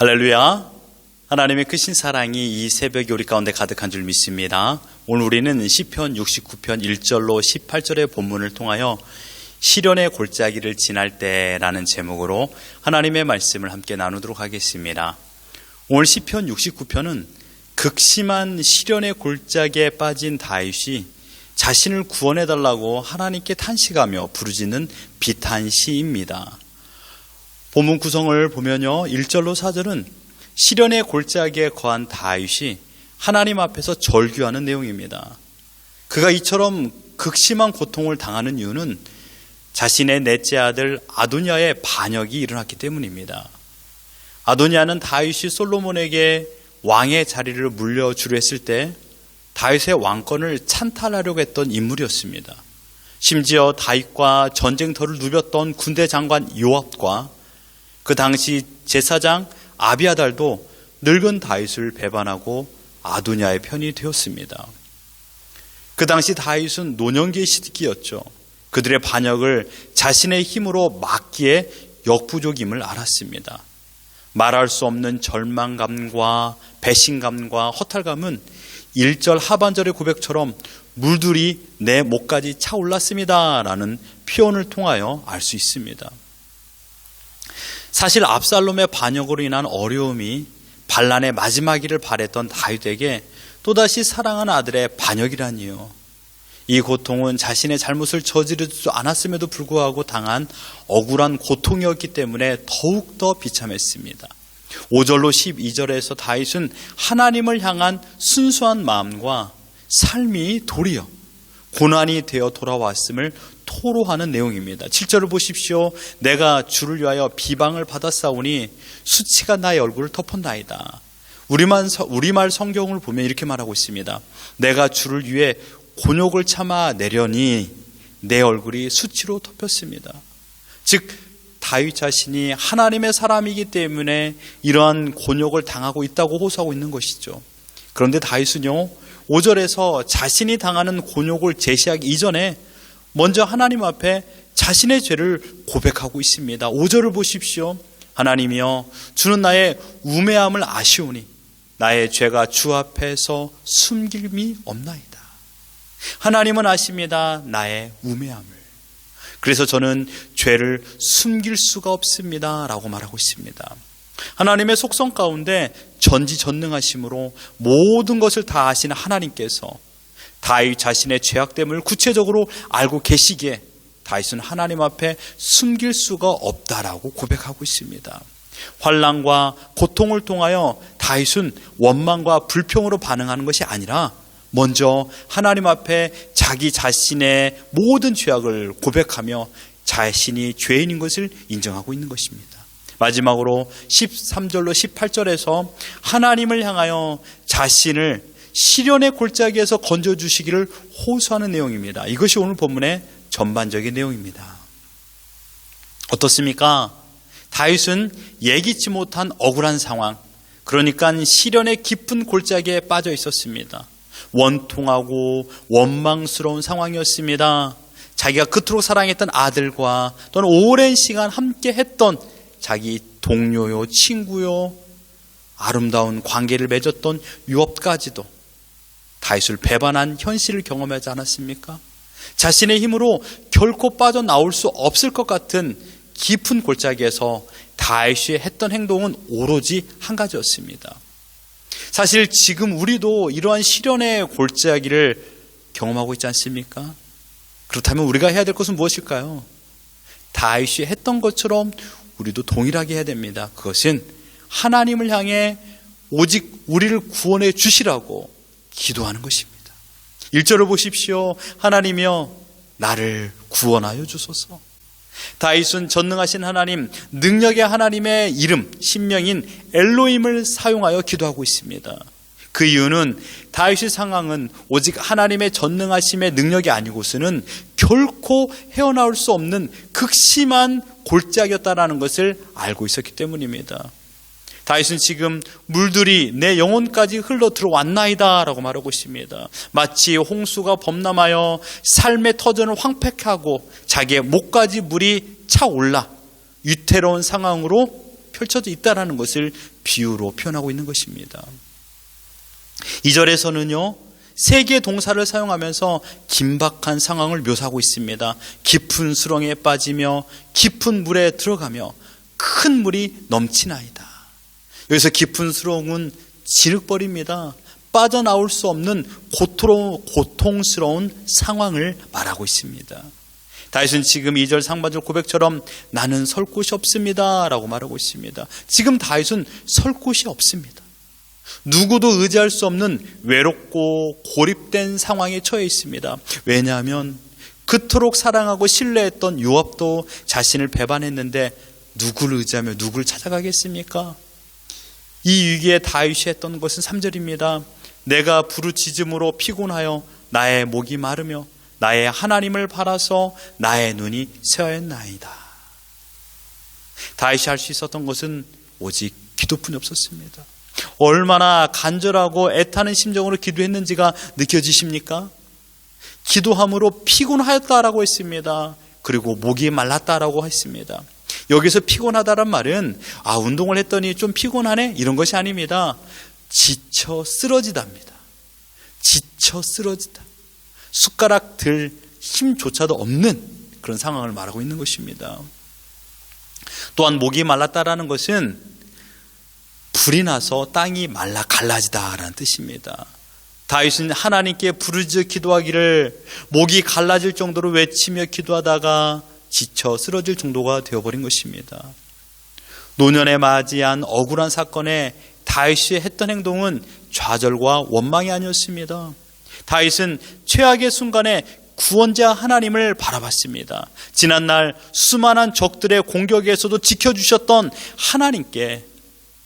할렐루야. 하나님의 크신 사랑이 이 새벽에 우리 가운데 가득한 줄 믿습니다. 오늘 우리는 시편 69편 1절로 18절의 본문을 통하여 시련의 골짜기를 지날 때라는 제목으로 하나님의 말씀을 함께 나누도록 하겠습니다. 오늘 시편 69편은 극심한 시련의 골짜기에 빠진 다윗이 자신을 구원해달라고 하나님께 탄식하며 부르짖는 비탄시입니다. 본문 구성을 보면요, 1절로 4절은 시련의 골짜기에 거한 다윗이 하나님 앞에서 절규하는 내용입니다. 그가 이처럼 극심한 고통을 당하는 이유는 자신의 넷째 아들 아도니아의 반역이 일어났기 때문입니다. 아도니아는 다윗이 솔로몬에게 왕의 자리를 물려주려 했을 때 다윗의 왕권을 찬탈하려고 했던 인물이었습니다. 심지어 다윗과 전쟁터를 누볐던 군대 장관 요압과 그 당시 제사장 아비아달도 늙은 다윗을 배반하고 아도니아의 편이 되었습니다. 그 당시 다윗은 노년기의 시기였죠. 그들의 반역을 자신의 힘으로 막기에 역부족임을 알았습니다. 말할 수 없는 절망감과 배신감과 허탈감은 1절 하반절의 고백처럼 물들이 내 목까지 차올랐습니다 라는 표현을 통하여 알 수 있습니다. 사실 압살롬의 반역으로 인한 어려움이 반란의 마지막이를 바랬던 다윗에게 또다시 사랑하는 아들의 반역이라니요. 이 고통은 자신의 잘못을 저지르지 않았음에도 불구하고 당한 억울한 고통이었기 때문에 더욱더 비참했습니다. 5절로 12절에서 다윗은 하나님을 향한 순수한 마음과 삶이 도리어 고난이 되어 돌아왔음을 토로하는 내용입니다. 7절을 보십시오. 내가 주를 위하여 비방을 받았사오니 수치가 나의 얼굴을 덮었나이다. 우리말 성경을 보면 이렇게 말하고 있습니다. 내가 주를 위해 곤욕을 참아 내려니 내 얼굴이 수치로 덮였습니다. 즉 다윗 자신이 하나님의 사람이기 때문에 이러한 곤욕을 당하고 있다고 호소하고 있는 것이죠. 그런데 다윗은요, 5절에서 자신이 당하는 곤욕을 제시하기 이전에 먼저 하나님 앞에 자신의 죄를 고백하고 있습니다. 5절을 보십시오. 하나님이여, 주는 나의 우매함을 아시오니 나의 죄가 주 앞에서 숨김이 없나이다. 하나님은 아십니다, 나의 우매함을. 그래서 저는 죄를 숨길 수가 없습니다 라고 말하고 있습니다. 하나님의 속성 가운데 전지전능하심으로 모든 것을 다 아시는 하나님께서 다윗 자신의 죄악됨을 구체적으로 알고 계시기에 다윗은 하나님 앞에 숨길 수가 없다라고 고백하고 있습니다. 환난과 고통을 통하여 다윗은 원망과 불평으로 반응하는 것이 아니라 먼저 하나님 앞에 자기 자신의 모든 죄악을 고백하며 자신이 죄인인 것을 인정하고 있는 것입니다. 마지막으로 13절로 18절에서 하나님을 향하여 자신을 시련의 골짜기에서 건져주시기를 호소하는 내용입니다. 이것이 오늘 본문의 전반적인 내용입니다. 어떻습니까? 다윗은 예기치 못한 억울한 상황, 그러니까 시련의 깊은 골짜기에 빠져 있었습니다. 원통하고 원망스러운 상황이었습니다. 자기가 그토록 사랑했던 아들과 또는 오랜 시간 함께 했던 자기 동료요, 친구요, 아름다운 관계를 맺었던 요압까지도 다윗을 배반한 현실을 경험하지 않았습니까? 자신의 힘으로 결코 빠져나올 수 없을 것 같은 깊은 골짜기에서 다윗이 했던 행동은 오로지 한 가지였습니다. 사실 지금 우리도 이러한 시련의 골짜기를 경험하고 있지 않습니까? 그렇다면 우리가 해야 될 것은 무엇일까요? 다윗이 했던 것처럼 우리도 동일하게 해야 됩니다. 그것은 하나님을 향해 오직 우리를 구원해 주시라고 기도하는 것입니다. 1절을 보십시오. 하나님이여, 나를 구원하여 주소서. 다윗은 전능하신 하나님, 능력의 하나님의 이름, 신명인 엘로힘을 사용하여 기도하고 있습니다. 그 이유는 다윗의 상황은 오직 하나님의 전능하심의 능력이 아니고서는 결코 헤어나올 수 없는 극심한 골짜기였다라는 것을 알고 있었기 때문입니다. 다윗은 지금 물들이 내 영혼까지 흘러 들어왔나이다 라고 말하고 있습니다. 마치 홍수가 범람하여 삶의 터전을 황폐하고 자기의 목까지 물이 차올라 위태로운 상황으로 펼쳐져 있다라는 것을 비유로 표현하고 있는 것입니다. 2절에서는요, 세 개의 동사를 사용하면서 긴박한 상황을 묘사하고 있습니다. 깊은 수렁에 빠지며 깊은 물에 들어가며 큰 물이 넘치나이다. 여기서 깊은 수렁은 진흙벌입니다. 빠져나올 수 없는 고통스러운 상황을 말하고 있습니다. 다윗은 지금 2절 상반절 고백처럼 나는 설 곳이 없습니다 라고 말하고 있습니다. 지금 다윗은 설 곳이 없습니다. 누구도 의지할 수 없는 외롭고 고립된 상황에 처해 있습니다. 왜냐하면 그토록 사랑하고 신뢰했던 요압도 자신을 배반했는데 누구를 의지하며 누구를 찾아가겠습니까? 이 위기에 다윗이 했던 것은 3절입니다. 내가 부르짖음으로 피곤하여 나의 목이 마르며 나의 하나님을 바라서 나의 눈이 새하였나이다. 다윗이 할 수 있었던 것은 오직 기도뿐이 없었습니다. 얼마나 간절하고 애타는 심정으로 기도했는지가 느껴지십니까? 기도함으로 피곤하였다라고 했습니다. 그리고 목이 말랐다라고 했습니다. 여기서 피곤하다란 말은 운동을 했더니 좀 피곤하네 이런 것이 아닙니다. 지쳐 쓰러지답니다. 지쳐 쓰러지다. 숟가락 들 힘조차도 없는 그런 상황을 말하고 있는 것입니다. 또한 목이 말랐다라는 것은 불이 나서 땅이 말라 갈라지다라는 뜻입니다. 다윗은 하나님께 부르짖어 기도하기를 목이 갈라질 정도로 외치며 기도하다가 지쳐 쓰러질 정도가 되어버린 것입니다. 노년에 맞이한 억울한 사건에 다윗이 했던 행동은 좌절과 원망이 아니었습니다. 다윗은 최악의 순간에 구원자 하나님을 바라봤습니다. 지난날 수많은 적들의 공격에서도 지켜주셨던 하나님께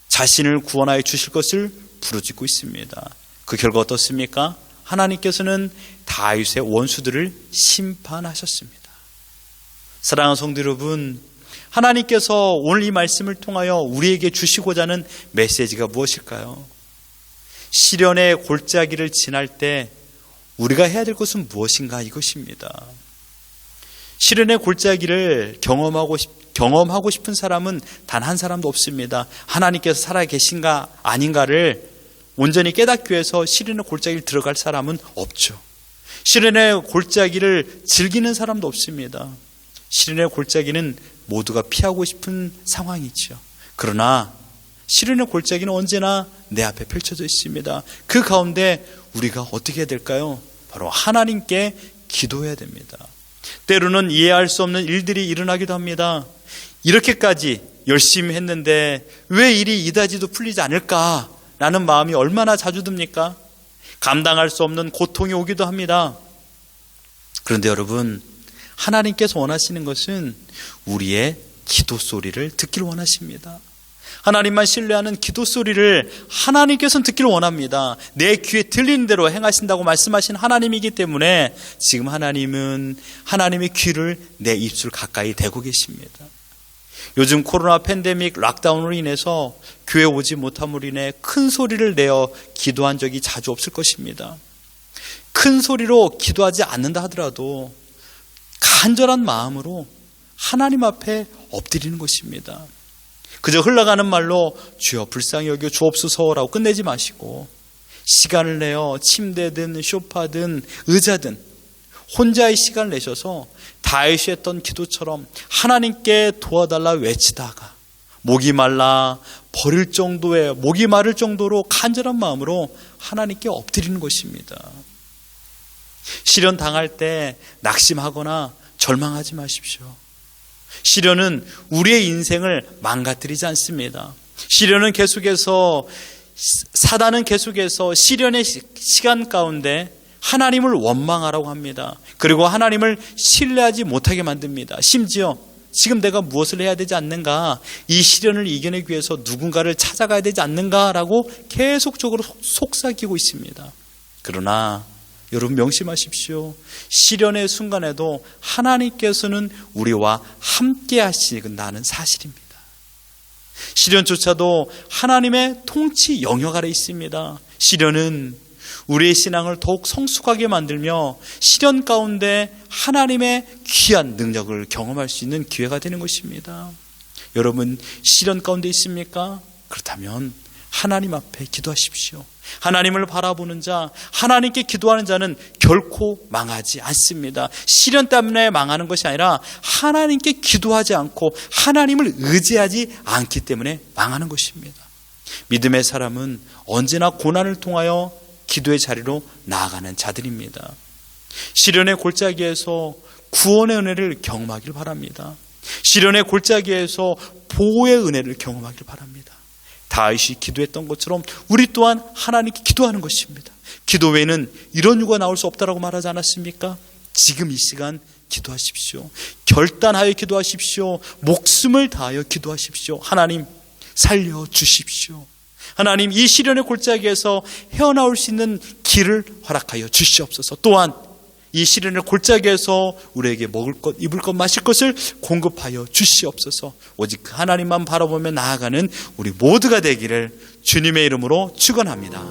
자신을 구원하여 주실 것을 부르짖고 있습니다. 그 결과 어떻습니까? 하나님께서는 다윗의 원수들을 심판하셨습니다. 사랑하는 성도 여러분, 하나님께서 오늘 이 말씀을 통하여 우리에게 주시고자 하는 메시지가 무엇일까요? 시련의 골짜기를 지날 때 우리가 해야 될 것은 무엇인가 이것입니다. 시련의 골짜기를 경험하고 싶은 사람은 단 한 사람도 없습니다. 하나님께서 살아계신가 아닌가를 온전히 깨닫기 위해서 시련의 골짜기를 들어갈 사람은 없죠. 시련의 골짜기를 즐기는 사람도 없습니다. 시련의 골짜기는 모두가 피하고 싶은 상황이죠. 그러나 시련의 골짜기는 언제나 내 앞에 펼쳐져 있습니다. 그 가운데 우리가 어떻게 해야 될까요? 바로 하나님께 기도해야 됩니다. 때로는 이해할 수 없는 일들이 일어나기도 합니다. 이렇게까지 열심히 했는데 왜 일이 이다지도 풀리지 않을까라는 마음이 얼마나 자주 듭니까? 감당할 수 없는 고통이 오기도 합니다. 그런데 여러분, 하나님께서 원하시는 것은 우리의 기도 소리를 듣기를 원하십니다. 하나님만 신뢰하는 기도 소리를 하나님께서는 듣기를 원합니다. 내 귀에 들리는 대로 행하신다고 말씀하신 하나님이기 때문에 지금 하나님은 하나님의 귀를 내 입술 가까이 대고 계십니다. 요즘 코로나 팬데믹 락다운으로 인해서 교회 오지 못함으로 인해 큰 소리를 내어 기도한 적이 자주 없을 것입니다. 큰 소리로 기도하지 않는다 하더라도 간절한 마음으로 하나님 앞에 엎드리는 것입니다. 그저 흘러가는 말로 주여 불쌍히 여겨 주옵소서라고 끝내지 마시고 시간을 내어 침대든 소파든 의자든 혼자의 시간을 내셔서 다윗이 했던 기도처럼 하나님께 도와달라 외치다가 목이 말라 버릴 정도의 목이 마를 정도로 간절한 마음으로 하나님께 엎드리는 것입니다. 시련 당할 때 낙심하거나 절망하지 마십시오. 시련은 우리의 인생을 망가뜨리지 않습니다. 시련은 계속해서 사단은 계속해서 시련의 시간 가운데 하나님을 원망하라고 합니다. 그리고 하나님을 신뢰하지 못하게 만듭니다. 심지어 지금 내가 무엇을 해야 되지 않는가, 이 시련을 이겨내기 위해서 누군가를 찾아가야 되지 않는가라고 계속적으로 속삭이고 있습니다. 그러나 여러분 명심하십시오. 시련의 순간에도 하나님께서는 우리와 함께 하시는 사실입니다. 시련조차도 하나님의 통치 영역 아래 있습니다. 시련은 우리의 신앙을 더욱 성숙하게 만들며 시련 가운데 하나님의 귀한 능력을 경험할 수 있는 기회가 되는 것입니다. 여러분 시련 가운데 있습니까? 그렇다면 하나님 앞에 기도하십시오. 하나님을 바라보는 자, 하나님께 기도하는 자는 결코 망하지 않습니다. 시련 때문에 망하는 것이 아니라 하나님께 기도하지 않고 하나님을 의지하지 않기 때문에 망하는 것입니다. 믿음의 사람은 언제나 고난을 통하여 기도의 자리로 나아가는 자들입니다. 시련의 골짜기에서 구원의 은혜를 경험하길 바랍니다. 시련의 골짜기에서 보호의 은혜를 경험하길 바랍니다. 다윗이 기도했던 것처럼 우리 또한 하나님께 기도하는 것입니다. 기도 외에는 이런 유가 나올 수 없다라고 말하지 않았습니까? 지금 이 시간 기도하십시오. 결단하여 기도하십시오. 목숨을 다하여 기도하십시오. 하나님 살려주십시오. 하나님 이 시련의 골짜기에서 헤어나올 수 있는 길을 허락하여 주시옵소서. 또한 이 시련의 골짜기에서 우리에게 먹을 것, 입을 것, 마실 것을 공급하여 주시옵소서. 오직 그 하나님만 바라보며 나아가는 우리 모두가 되기를 주님의 이름으로 축원합니다.